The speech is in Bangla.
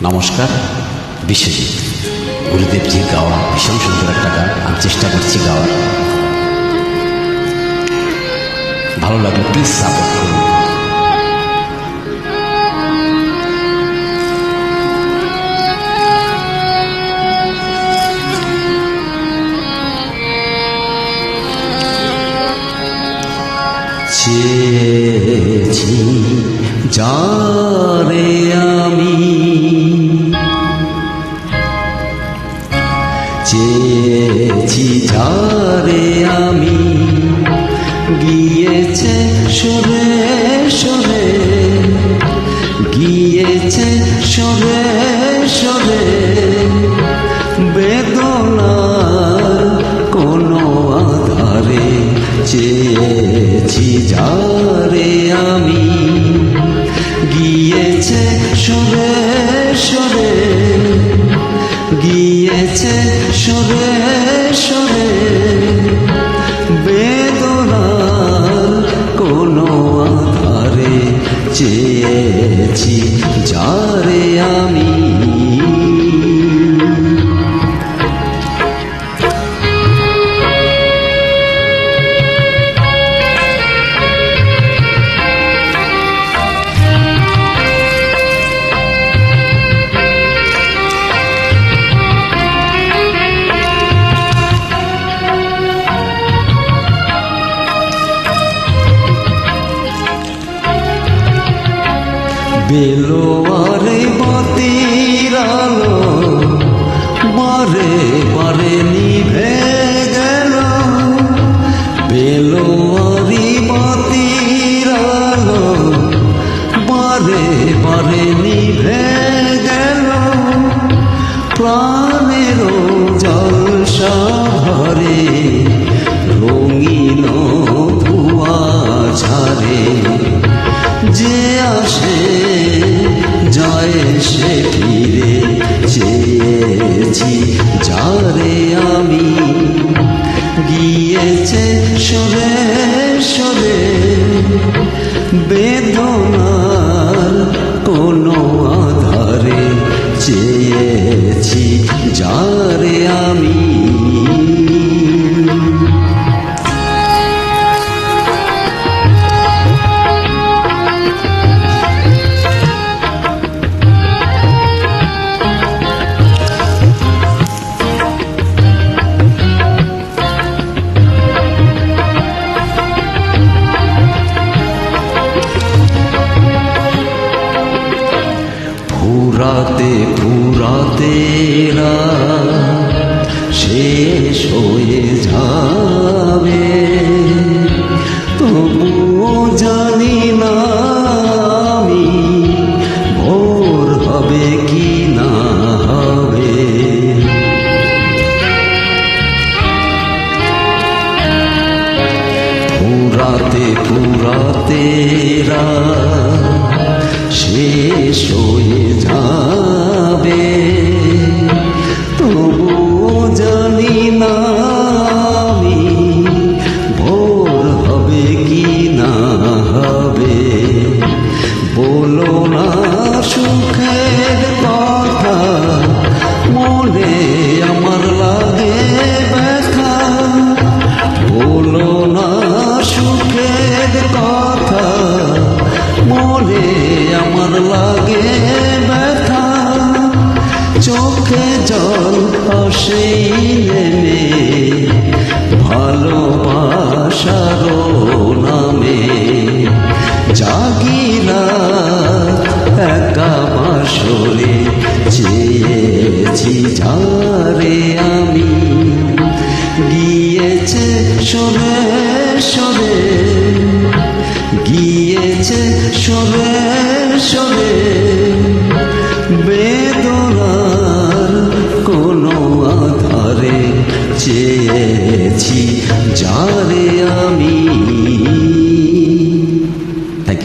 নমস্কার, বিশ্বজিৎ। গুরুদেবজির গাওয়া ভীষণ সুন্দর একটা গান, আমি চেষ্টা করছি গাওয়ার। ভালো লাগলে প্লিজ সাপোর্ট করুন। চেয়েছি যারে আমি, চেয়েছি যারে আমি, গিয়েছে সরে সরে, গিয়েছে সরে সরে, বেদনার কোনো আধারে। চেয়েছি যারে আমি, গিয়েছে সরে সরে, গিয়েছে সরে সরে, বেদনার কোনো আধারে। চেয়েছি যারে আমি। বেলোয়ারে বাতির আলো বারে বারে নিভে গেল, বেলোয়ারি বাতির আলো বারে বারে নিভে গেল, প্রাণের জলসা ভরে রঙিন ধোঁয়া ছাড়ে। যে আসে যায় সে ফিরে। চেয়েছি যারে আমি, গিয়েছে সরে সরে, বেদনার কোনো আধারে। চেয়েছি যারে আমি। ফুরাতে ফুরাতে শেষ হয়ে যাবে, তবুও জানি না আমি ভোর হবে কি না হবে। ফুরাতে ফুরাতে শেষ হয়ে যাবে, তবুও জানি না আমি ভোর হবে কি না হবে। বলো না সুখের কথা, মনে আমার লাগে ব্যথা। বলো না সুখের কথা, মনে আমার লাগে ব্যথা। চোখে জল আসে নেমে ভালোবাসার নামে। জাগিরা একা বাসরে, চেয়েছি যারে আমি, গিয়েছে সরে সরে,